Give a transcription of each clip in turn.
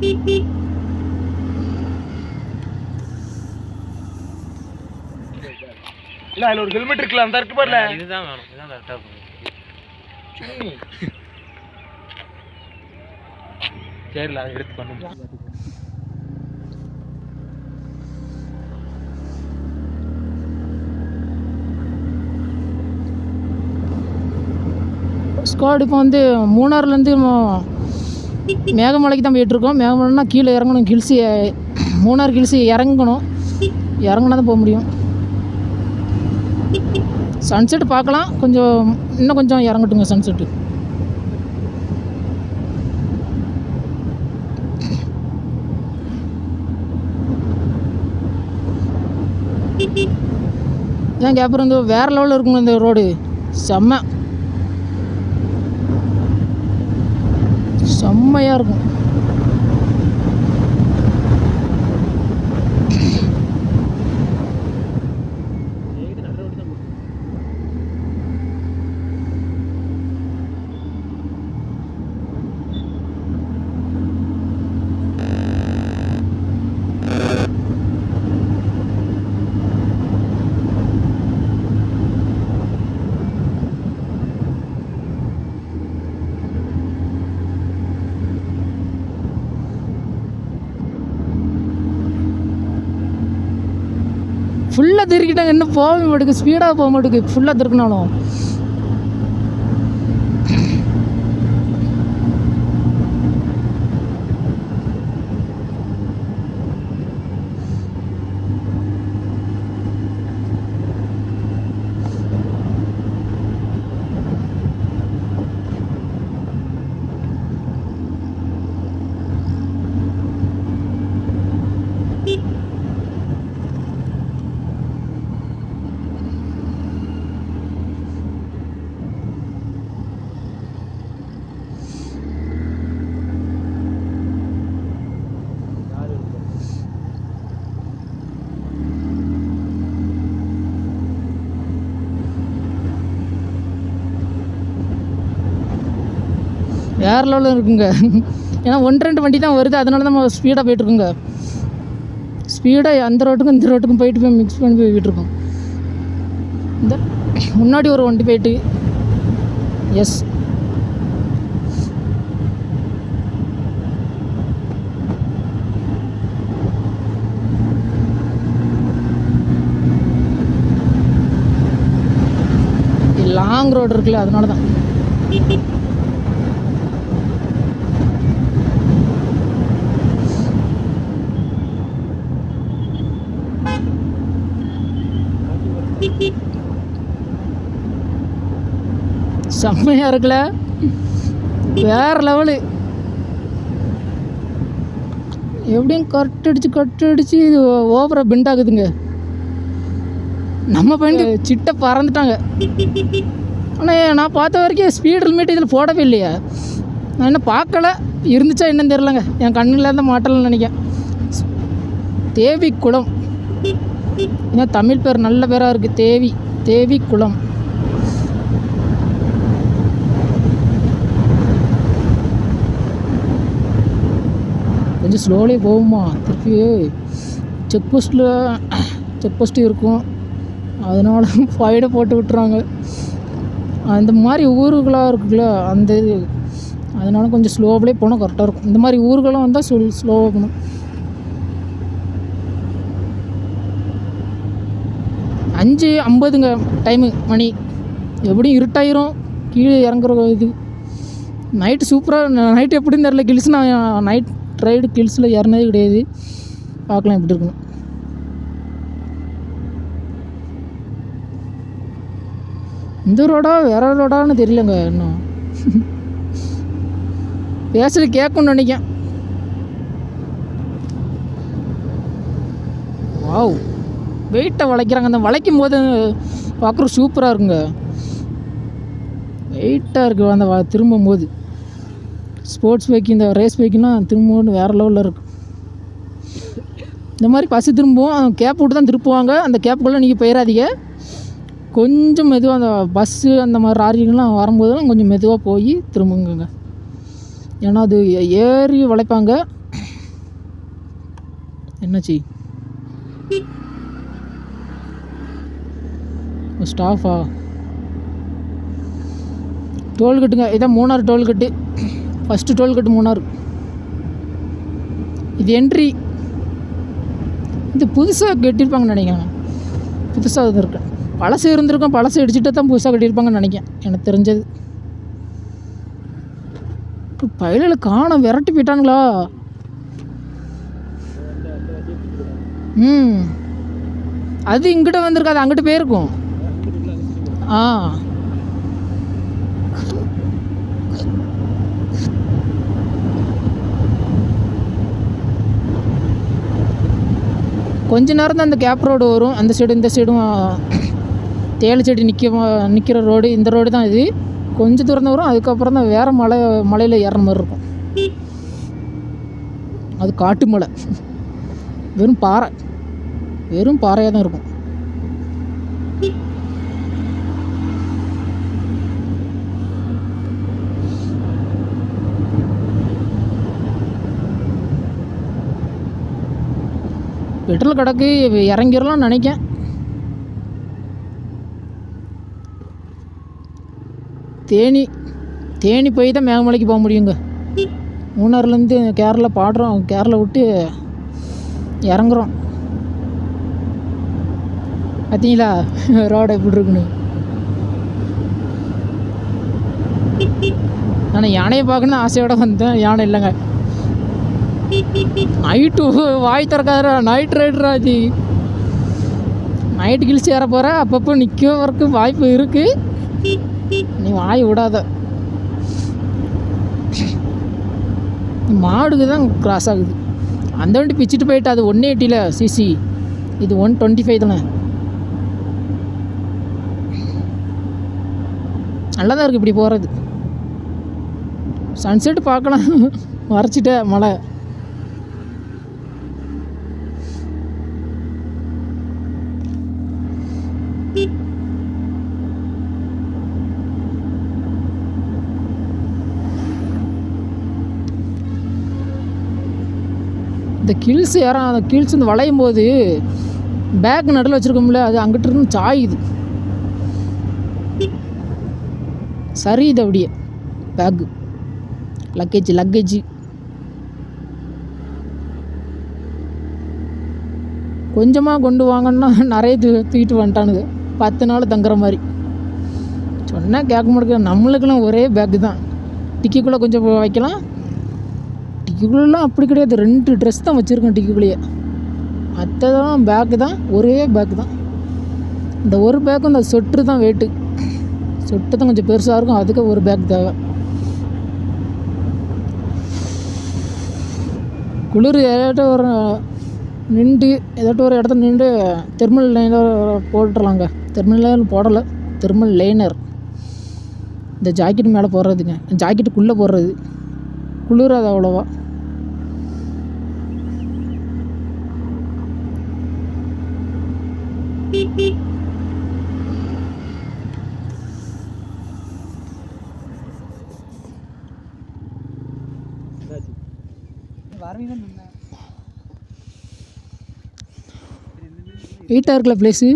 இல்ல அதுல ஒரு ஹெல்மெட் இருக்குல்ல, அந்த இருக்கு பாருல, இதுதான் வேணும். இதுதான் கரெக்டா இருக்கும். சரில அதை எடுத்து பண்ணுங்க. ஸ்குவாட் இப்போ வந்து மூணாறுலேருந்து மேகமலைக்கு தான் போயிட்டுருக்கோம். மேகமலைனா கீழே இறங்கணும், ஹில்ஸு மூணாறு ஹில்ஸு இறங்கணும். இறங்கினா தான் போக முடியும். சன்செட் பார்க்கலாம், கொஞ்சம் இன்னும் கொஞ்சம் இறங்கட்டுங்க சன்செட்டு. ஏன் அப்புறம் இந்த வேறு லெவலில் இருக்குங்க இந்த ரோடு, செம்மையாக இருக்கும். ஃபுல்லாக திருக்கிட்டாங்க, இன்னும் போக மாட்டேங்குது, ஸ்பீடாக போக மாட்டேங்குது ஃபுல்லாக திருக்கினாலும். வேறு லெவலில் இருக்குங்க. ஏன்னா 1-2 வண்டி தான் வருது, அதனால தான் நம்ம ஸ்பீடாக போயிட்டுருக்குங்க. ஸ்பீடாக அந்த ரோட்டுக்கும் இந்த ரோட்டுக்கும் போய் மிக்ஸ் பண்ணி போய்கிட்டுருக்கோம். இந்த முன்னாடி ஒரு வண்டி போயிட்டு எஸ் லாங் ரோடு இருக்குல்ல, அதனால தான். செம்மையாக இருக்குல்ல, வேறு லெவலு. எப்படியும் கட்டடிச்சு இது ஓவராக பெண்ட் ஆகுதுங்க. நம்ம பெண்டு சிட்ட பறந்துட்டாங்க. ஆனால் நான் பார்த்த வரைக்கும் ஸ்பீட் லிமிட் இதில் போடவே இல்லையா, நான் என்ன பார்க்கல, இருந்துச்சா என்னன்னு தெரிலங்க, என் கண்ணில் இருந்து மாட்டலன்னு நினைக்கிறேன். தேவிக்குளம், ஏன்னா தமிழ் பேர் நல்ல பேராக இருக்குது, தேவிக்குளம். கொஞ்சம் ஸ்லோலி போகுமா, திருப்பி செக் போஸ்ட்டு இருக்கும், அதனால ஃபைனை போட்டு விட்டுறாங்க. அந்த மாதிரி ஊருகளாக இருக்குல்ல, அந்த இது அதனால கொஞ்சம் ஸ்லோவிலே போனால் கரெக்டாக இருக்கும். இந்த மாதிரி ஊர்களெலாம் வந்தால் ஸ்லோவாக போகணும். 5:50ங்க டைமு, மணி. எப்படியும் இருட்டாயிரும் கீழே இறங்குற இது. நைட்டு சூப்பராக, நைட்டு எப்படின்னு தெரில, கில்ஸ் நான் நைட் ரைடு கில்ஸில் இறனதே கிடையாது, பார்க்கலாம் எப்படி இருக்கணும். இந்த ரோடா வேற ரோடான்னு தெரியலங்க, இன்னும் பேசுறது கேட்கணும்னு நினைக்கிறேன். வாவ், வெயிட்டை வளைக்கிறாங்க, அந்த வளைக்கும் போது பார்க்குற சூப்பராக இருக்குங்க, வெயிட்டாக இருக்குது அந்த திரும்பும் போது. ஸ்போர்ட்ஸ் பைக்கு, இந்த ரேஸ் பைக்குன்னா திரும்பவும் வேறு லெவலில் இருக்கும். இந்த மாதிரி பஸ்ஸு திரும்பவும் கேப் விட்டு தான் திருப்புவாங்க, அந்த கேப்புக்குள்ளே நீங்கள் போயிடாதீங்க, கொஞ்சம் மெதுவாக அந்த பஸ்ஸு அந்த மாதிரி லாரிகள்லாம் வரும்போதெல்லாம் கொஞ்சம் மெதுவாக போய் திரும்புங்க. ஏன்னா அது ஏறி வளைப்பாங்க, என்னாச்சு? ஸ்டாஃபா? டோல்கட்டுங்க, இதான் மூணார் டோல்கட்டு. ஃபஸ்ட்டு டோல்கட்டு மூணார். இது என்ட்ரி. இது புதுசாக கட்டியிருப்பாங்கன்னு நினைக்கிறேன். புதுசாக இது இருக்கேன். பழசு இருந்திருக்கும், பழசு அடிச்சுட்டு தான் புதுசாக கட்டியிருப்பாங்கன்னு நினைக்கிறேன் எனக்கு தெரிஞ்சது. பயிலில் காணோம், விரட்டி போயிட்டாங்களா? அது இங்கிட்ட வந்திருக்காது, அங்கிட்ட போயிருக்கும். கொஞ்ச நேரம் தான் அந்த கேப் ரோடு வரும். அந்த சைடு இந்த சைடும் தேயிலை செடி நிற்கிற ரோடு, இந்த ரோடு தான் இது. கொஞ்சம் தூரம் தான் வரும். அதுக்கப்புறம் தான் வேறு மலையில் ஏறுற மாதிரி இருக்கும். அது காட்டு மலை, வெறும் பாறையாக தான் இருக்கும். பெட்ரோல் கிடக்கு, இறங்கிடலாம் நினைக்கேன். தேனி போய் தான் மேகமலைக்கு போக முடியுங்க. மூணாறுலேருந்து கேரளா பாடுறோம், கேரளா விட்டு இறங்குறோம். பார்த்தீங்களா ரோடு எப்படி இருக்குன்னு? ஆனால் யானையை பார்க்கணுன்னு ஆசையோடு வந்தேன். யானை இல்லைங்க. நைட்டு வாய் திறக்காதரா, நைட் ரைடரா அது. நைட்டு கிழிச்சு ஏற போகிற, அப்பப்போ நிற்கிறதுக்கு வாய்ப்பு இருக்குது. நீ வாய் விடாத. மாடுக்கு தான் கிராஸ் ஆகுது. அந்த வண்டி பிச்சுட்டு போயிட்டு, அது 180 சிசி, இது 125 தானே. நல்லா தான் இருக்குது இப்படி போகிறது. சன்செட்டு பார்க்கலாம். மறைச்சிட்ட மழை. இந்த கில்ஸ் அந்த கில்ஸ் இந்த வளையும் போது பேக் நடுவில் வச்சுருக்கோம்ல, அது அங்கிட்ட இருந்து சாயுது. சரி, இது அப்படியே பேக்கு லக்கேஜ் கொஞ்சமாக கொண்டு வாங்கன்னா நிறைய தூக்கிட்டு வந்துட்டானுங்க. 10 நாள் தங்குற மாதிரி சொன்னால் கேட்க மாட்டேங்க. நம்மளுக்கெல்லாம் ஒரே பேக்கு தான். டிக்கிக்குள்ளே கொஞ்சம் வைக்கலாம். டிக்கிக்குள்ளெலாம் அப்படி கிடையாது, 2 ட்ரெஸ் தான் வச்சுருக்கேன் டிக்கிக்குள்ளேயே. மற்றதெல்லாம் பேக்கு தான், ஒரே பேக்கு தான். இந்த ஒரு பேக்கும் இந்த சொட்டு தான் வெயிட்டு. சொட்டு தான் கொஞ்சம் பெருசாக இருக்கும், அதுக்கு ஒரு பேக் தேவை. குளிர் ஏதாட்டும் ஒரு இடத்துல நின்று தெர்மல் லைனர் போட்டுடலாங்க. தெர்மல் லைனர் போடலை, தெர்மல் லைனர். இந்த ஜாக்கெட் மேலே போடுறதுங்க, ஜாக்கெட்டுக்குள்ளே போடுறது. குளிர் அது அவ்வளோவா. வெயிட்டாக இருக்கல பிளேஸு.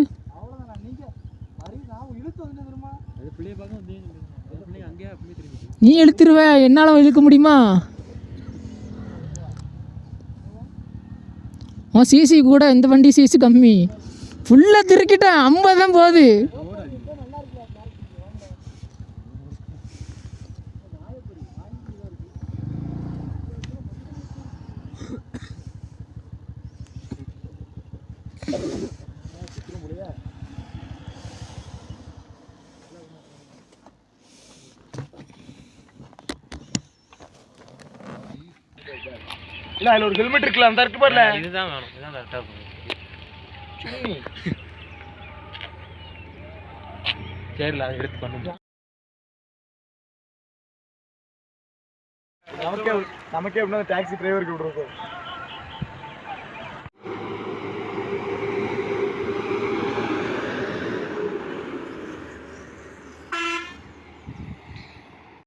நீ இழுத்துருவ, என்னால் இழுக்க முடியுமா? சிசி கூட இந்த வண்டி சிசி கம்மி. ஃபுல்லாக திருக்கிட்டேன், 50 தான் போகுது. இல்லை, அதில் ஒரு ஹெல்மெட் இருக்குல்ல, அந்த இருக்கு பாருல. இதுதான் வேணும், இதுதான் கரெக்டாக இருக்கும். சரில, அதை எடுத்து பண்ணுங்க. நமக்கே எப்படின்னா டாக்ஸி டிரைவருக்கு விடுறோம்.